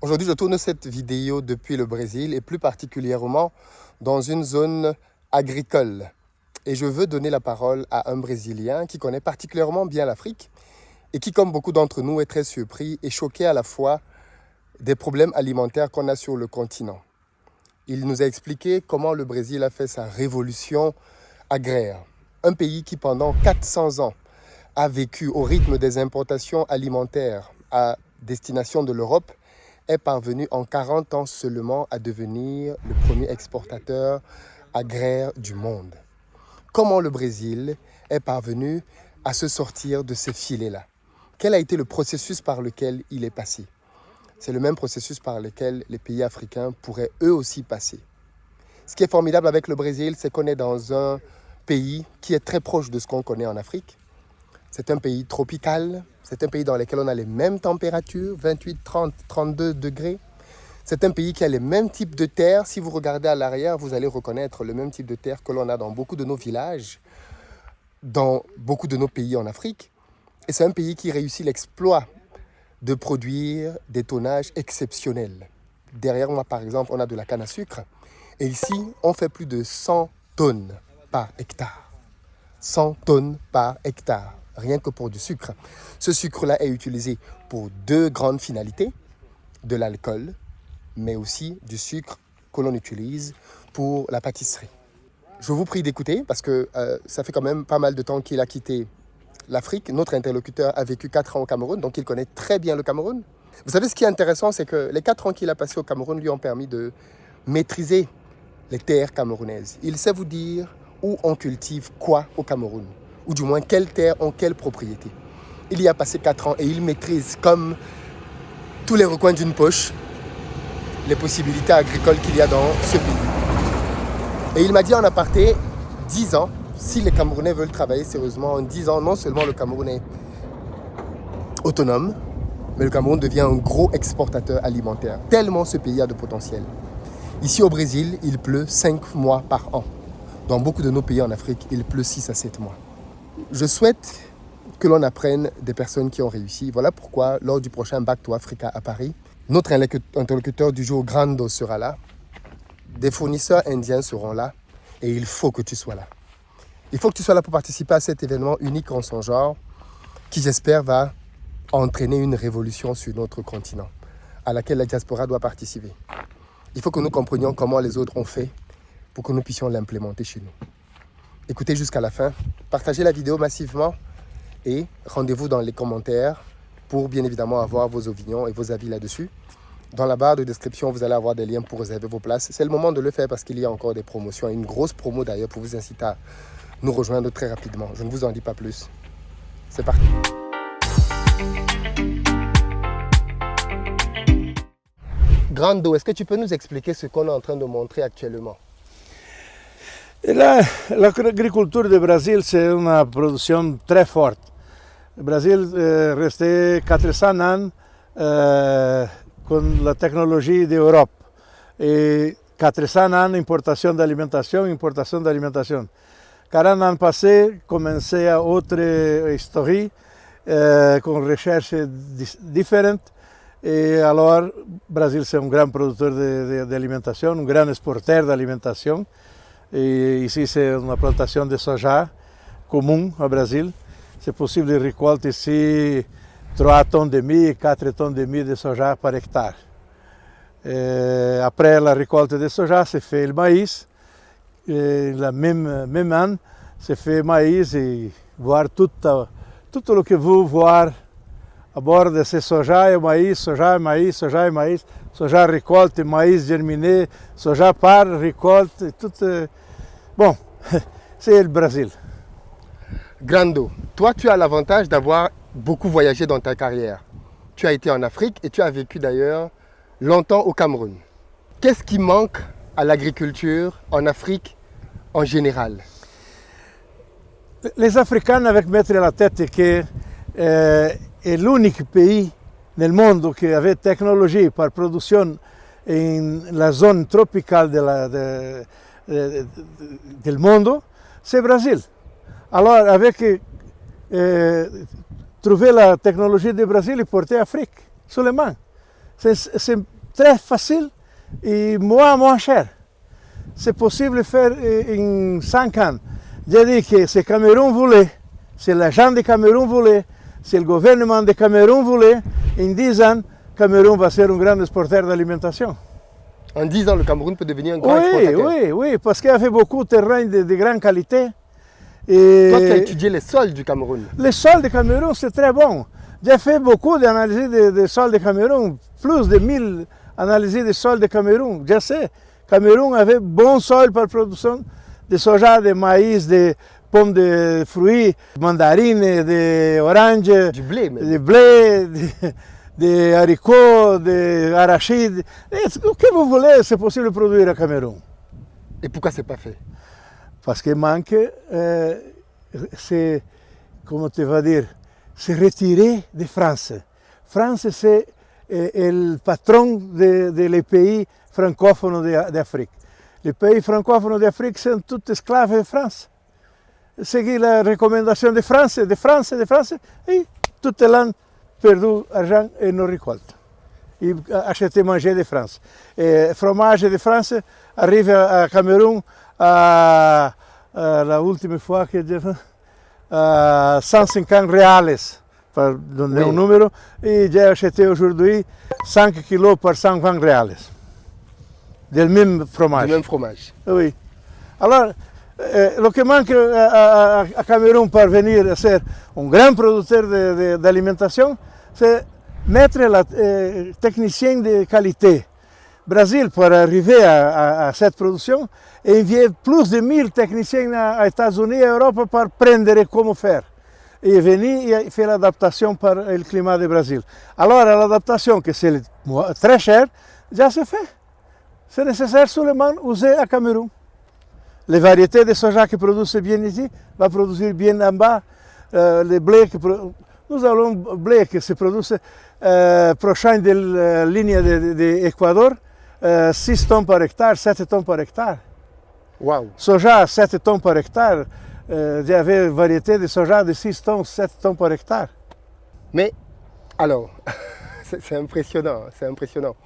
Aujourd'hui, je tourne cette vidéo depuis le Brésil et plus particulièrement dans une zone agricole. Et je veux donner la parole à un Brésilien qui connaît particulièrement bien l'Afrique et qui, comme beaucoup d'entre nous, est très surpris et choqué à la fois des problèmes alimentaires qu'on a sur le continent. Il nous a expliqué comment le Brésil a fait sa révolution agraire. Un pays qui, pendant 400 ans, a vécu au rythme des importations alimentaires à destination de l'Europe, est parvenu en 40 ans seulement à devenir le premier exportateur agraire du monde. Comment le Brésil est parvenu à se sortir de ces filets-là? Quel a été le processus par lequel il est passé? C'est le même processus par lequel les pays africains pourraient eux aussi passer. Ce qui est formidable avec le Brésil, c'est qu'on est dans un pays qui est très proche de ce qu'on connaît en Afrique. C'est un pays tropical, c'est un pays dans lequel on a les mêmes températures, 28, 30, 32 degrés. C'est un pays qui a les mêmes types de terres. Si vous regardez à l'arrière, vous allez reconnaître le même type de terre que l'on a dans beaucoup de nos villages, dans beaucoup de nos pays en Afrique. Et c'est un pays qui réussit l'exploit de produire des tonnages exceptionnels. Derrière moi, par exemple, on a de la canne à sucre. Et ici, on fait plus de 100 tonnes par hectare. 100 tonnes par hectare, rien que pour du sucre. Ce sucre-là est utilisé pour deux grandes finalités, de l'alcool, mais aussi du sucre que l'on utilise pour la pâtisserie. Je vous prie d'écouter parce que ça fait quand même pas mal de temps qu'il a quitté l'Afrique. Notre interlocuteur a vécu 4 ans au Cameroun, donc il connaît très bien le Cameroun. Vous savez, ce qui est intéressant, c'est que les 4 ans qu'il a passés au Cameroun lui ont permis de maîtriser les terres camerounaises. Il sait vous dire où on cultive quoi au Cameroun, ou du moins quelles terres ont quelle propriété. Il y a passé 4 ans et il maîtrise comme tous les recoins d'une poche les possibilités agricoles qu'il y a dans ce pays. Et il m'a dit en aparté, 10 ans, si les Camerounais veulent travailler sérieusement, en 10 ans, non seulement le Cameroun est autonome, mais le Cameroun devient un gros exportateur alimentaire, tellement ce pays a de potentiel. Ici au Brésil, il pleut 5 mois par an. Dans beaucoup de nos pays en Afrique, il pleut 6 à 7 mois. Je souhaite que l'on apprenne des personnes qui ont réussi. Voilà pourquoi, lors du prochain Back to Africa à Paris, notre interlocuteur du jour, Grando, sera là. Des fournisseurs indiens seront là. Et il faut que tu sois là. Il faut que tu sois là pour participer à cet événement unique en son genre, qui, j'espère, va entraîner une révolution sur notre continent, à laquelle la diaspora doit participer. Il faut que nous comprenions comment les autres ont fait pour que nous puissions l'implémenter chez nous. Écoutez jusqu'à la fin, partagez la vidéo massivement et rendez-vous dans les commentaires pour bien évidemment avoir vos opinions et vos avis là-dessus. Dans la barre de description, vous allez avoir des liens pour réserver vos places. C'est le moment de le faire parce qu'il y a encore des promotions, une grosse promo d'ailleurs pour vous inciter à nous rejoindre très rapidement. Je ne vous en dis pas plus. C'est parti. Grando, est-ce que tu peux nous expliquer ce qu'on est en train de montrer actuellement? L'agriculture du Brésil, c'est une production très forte. Le Brésil est resté 400 ans avec la technologie d'Europe. Et 400 ans d'importation d'alimentation, importation d'alimentation. 40 ans passés, commençait à autre histoire, avec recherches différentes. Et alors, le Brésil, c'est un grand producteur d'alimentation, un grand exportateur d'alimentation. Et ici, c'est une plantation de soja commune au Brésil. C'est possible de récolter ici 3 tonnes et demi, 4 tonnes et demi de soja par hectare. Et après la récolte de soja, se fait le maïs. Et la même année, se fait maïs et voir tout ce que vous voyez à bord de ce soja et maïs, soja et maïs, soja et maïs, soja récolte, maïs germiné, soja par récolte, tout. Bon, c'est le Brésil. Grando, toi tu as l'avantage d'avoir beaucoup voyagé dans ta carrière. Tu as été en Afrique et tu as vécu d'ailleurs longtemps au Cameroun. Qu'est-ce qui manque à l'agriculture en Afrique en général? Les Africains avaient mettre la tête que est l'unique pays dans le monde qui avait technologie par production en la zone tropicale del mondo, c'est le Brésil. Alors, avec trouver la technologie du Brésil et porter l'Afrique seulement. C'est très facile et moins cher. C'est possible de faire en 5 ans. J'ai dit que si le Cameroun voulait, si l'agent du Cameroun voulait, si le gouvernement du Cameroun voulait, en 10 ans, le Cameroun va ser un grand exportateur d'alimentation. En 10 ans, le Cameroun peut devenir un grand exportateur. Oui, parce qu'il y avait beaucoup de terrains de grande qualité. Et toi, tu as étudié les sols du Cameroun. Les sols du Cameroun, c'est très bon. J'ai fait beaucoup d'analyses des sols du Cameroun, plus de 1000 analyses des sols du Cameroun. Je sais, le Cameroun avait bon sol pour la production de soja, de maïs, de pommes de fruits, de mandarines, d'oranges, Du blé même. de blé, de haricots, d'arachides. Ce que vous voulez, c'est possible de produire au Cameroun. Et pourquoi c'est pas fait? Parce qu'il manque, c'est, comment tu vas dire, c'est retiré de France. France, c'est le patron des pays francophones d'Afrique. Les pays francophones d'Afrique sont tous esclaves de France. Seguir la recommandation de France, et tout le monde perdu argent et non récolte. Ils achètent manger de France. Et le fromage de France arrive à Cameroun la última fois que j'ai fait 150 reales, pour donner un numéro, et j'ai acheté aujourd'hui 5 kilos pour 120 reales. Du même fromage. Du même fromage. Oui. Alors, ce qui manque à Cameroun pour venir à ser un grand producteur d'alimentation, c'est mettre les techniciens de qualité. Brésil, pour arriver à cette production, a envié plus de 1000 techniciens aux États-Unis et en Europe pour apprendre comment faire. Et venir et faire l'adaptation pour le climat du Brésil. Alors, l'adaptation, que c'est très cher, déjà c'est fait. C'est nécessaire seulement user à Cameroun. Les variétés de soja qui produisent bien ici vont produire bien en bas. Les blés nous avons un blé qui se produit prochain de la ligne d'Équateur. 6 tonnes par hectare, 7 tonnes par hectare. Wow. Soja, 7 tonnes par hectare. Il y avait une variété de soja de 6 tonnes, 7 tonnes par hectare. Mais, alors, c'est impressionnant, c'est impressionnant.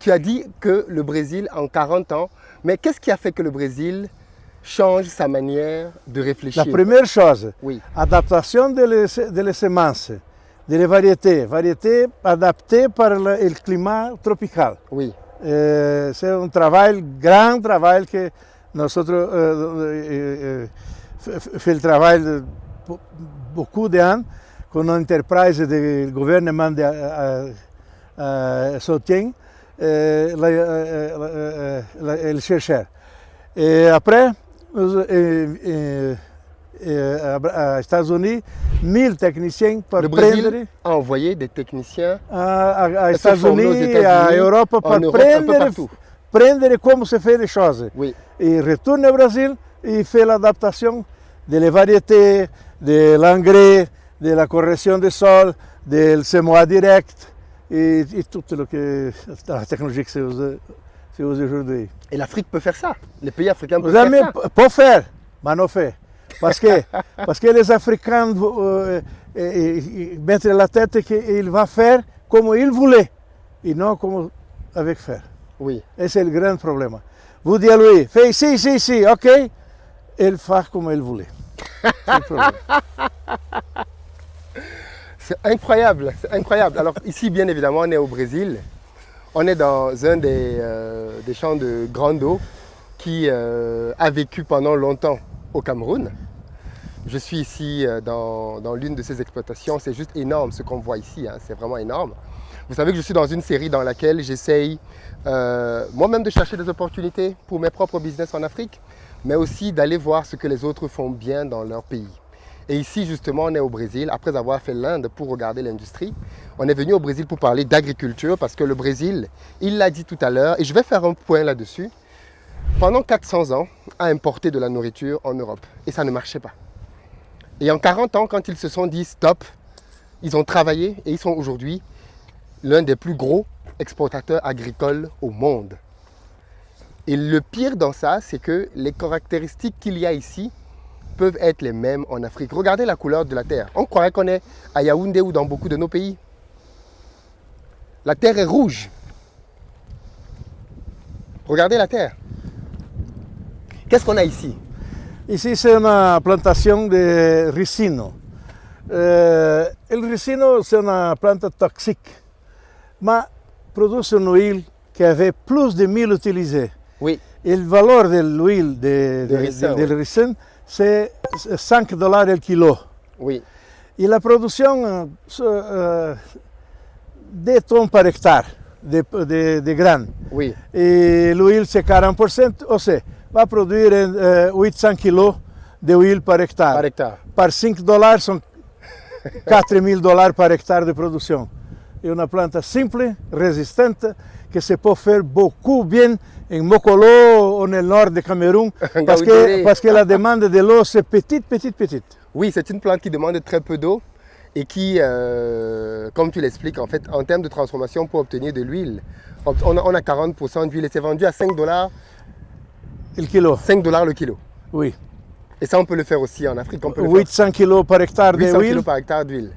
Tu as dit que le Brésil, en 40 ans, mais qu'est-ce qui a fait que le Brésil change sa manière de réfléchir? La première chose, oui. Adaptation des semences. Des variétés adaptées par le climat tropical. Oui. C'est un grand travail que nous fait le travail de beaucoup d'années, qu'on a une entreprise du gouvernement soutient le chercheur. Et après, aux États-Unis, 1000 techniciens pour le Brésil a envoyé des techniciens aux États-Unis et en Europe pour prendre comment se fait les choses. Oui. Et retourne au Brésil et fait l'adaptation des variétés, de l'engrais, de la correction des sols, du semois direct et tout la technologie que c'est aujourd'hui. Et l'Afrique peut faire ça. Les pays africains peuvent faire ça. Peut faire, mais non fait. Parce que les Africains mettent la tête qu'il va faire comme il voulait et non comme avec faire. Oui. Et c'est le grand problème. Vous dites à lui, fais ici, ok, il fait comme il voulait. C'est le problème. C'est incroyable, c'est incroyable. Alors ici, bien évidemment, on est au Brésil. On est dans un des champs de grande eau qui a vécu pendant longtemps au Cameroun. Je suis ici dans l'une de ces exploitations. C'est juste énorme ce qu'on voit ici, hein. C'est vraiment énorme. Vous savez que je suis dans une série dans laquelle j'essaye moi-même de chercher des opportunités pour mes propres business en Afrique, mais aussi d'aller voir ce que les autres font bien dans leur pays. Et ici, justement, on est au Brésil. Après avoir fait l'Inde pour regarder l'industrie, on est venu au Brésil pour parler d'agriculture parce que le Brésil, il l'a dit tout à l'heure, et je vais faire un point là-dessus, pendant 400 ans, a importé de la nourriture en Europe. Et ça ne marchait pas. Et en 40 ans, quand ils se sont dit stop, ils ont travaillé et ils sont aujourd'hui l'un des plus gros exportateurs agricoles au monde. Et le pire dans ça, c'est que les caractéristiques qu'il y a ici peuvent être les mêmes en Afrique. Regardez la couleur de la terre. On croirait qu'on est à Yaoundé ou dans beaucoup de nos pays. La terre est rouge. Regardez la terre. Qu'est-ce qu'on a ici? Ici, c'est une plantation de ricino. Le ricino, c'est une plante toxique, mais produit une huile qui avait plus de 1000 utilisés. Oui. Et le valeur de l'huile de ricin, c'est $5 le kilo. Oui. Et la production, 2 tonnes par hectare de graines. Oui. Et l'huile, c'est 40%, aussi, va produire 800 kg d'huile par hectare. Par hectare. Par $5, sont $4,000 par hectare de production. É uma planta simple, resistente, que se peut faire beaucoup bien en Mokolo ou no nord de Cameroun, parce que la demande de l'eau, c'est petite. Oui, c'est une plante qui demande très peu d'eau et qui, comme tu l'expliques, en fait, en termes de transformation pour obtenir de l'huile, on a 40% d'huile et c'est vendu à $5 le kilo. $5 le kilo. Oui. Et ça, on peut le faire aussi en Afrique. On peut le 800 kg par hectare d'huile. 800 kg par hectare d'huile.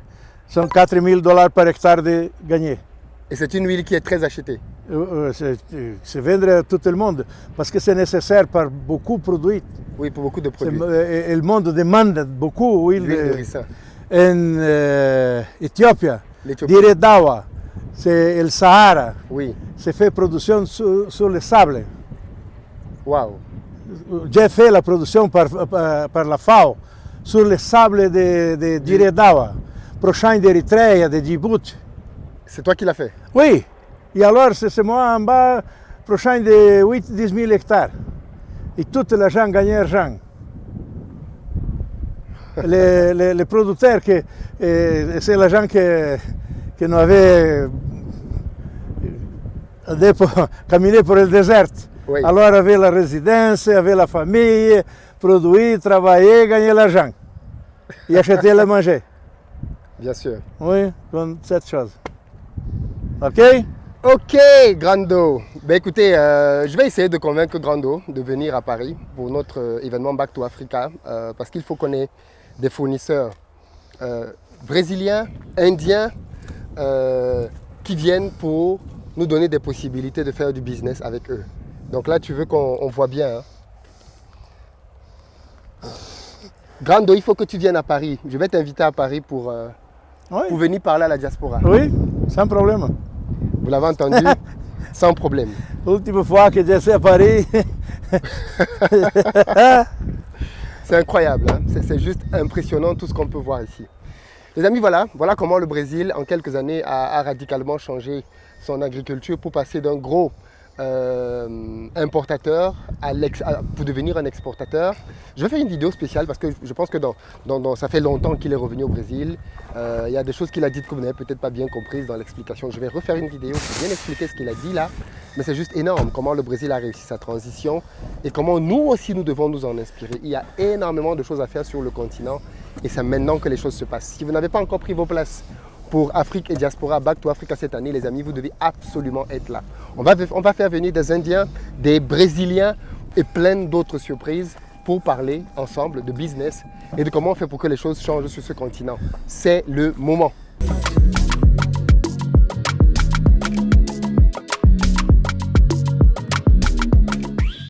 Sont $4,000 par hectare de gagné. Et c'est une huile qui est très achetée. C'est vendre à tout le monde parce que c'est nécessaire pour beaucoup de produits. Oui, pour beaucoup de produits. Et le monde demande beaucoup d'huile de ricin. En Éthiopie, Dire Dawa, c'est le Sahara. Oui. C'est fait production sur le sable. Waouh. J'ai fait la production par la FAO sur le sable de Dire Dawa, prochain d'Érythrée, de Djibouti. C'est toi qui l'as fait? Oui. Et alors, c'est moi en bas, prochain de 8-10 000 hectares. Et toute la gens gagnent argent. Les producteurs, c'est la gens qui nous avaient caminé pour le désert. Oui. Alors, avec la résidence, avec la famille, produire, travailler, gagner l'argent. Et acheter et manger. Bien sûr. Oui, comme cette chose. OK? Ok, Grando. Ben écoutez, je vais essayer de convaincre Grando de venir à Paris pour notre événement Back to Africa parce qu'il faut qu'on ait des fournisseurs brésiliens, indiens qui viennent pour nous donner des possibilités de faire du business avec eux. Donc là, tu veux qu'on voit bien. Hein? Grando, il faut que tu viennes à Paris. Je vais t'inviter à Paris pour venir parler à la diaspora. Oui, sans problème. Vous l'avez entendu? Sans problème. L'ultime fois que j'ai été à Paris. C'est incroyable, hein? C'est juste impressionnant tout ce qu'on peut voir ici. Les amis, voilà comment le Brésil, en quelques années, a radicalement changé son agriculture pour passer d'un gros importateur pour devenir un exportateur. Je vais faire une vidéo spéciale parce que je pense que ça fait longtemps qu'il est revenu au Brésil. Il y a des choses qu'il a dites que vous n'avez peut-être pas bien comprises dans l'explication. Je vais refaire une vidéo pour bien expliquer ce qu'il a dit là. Mais c'est juste énorme comment le Brésil a réussi sa transition et comment nous aussi nous devons nous en inspirer. Il y a énormément de choses à faire sur le continent et c'est maintenant que les choses se passent. Si vous n'avez pas encore pris vos places pour Afrique et Diaspora Back to Africa cette année, les amis, vous devez absolument être là. On va faire venir des Indiens, des Brésiliens et plein d'autres surprises pour parler ensemble de business et de comment on fait pour que les choses changent sur ce continent. C'est le moment.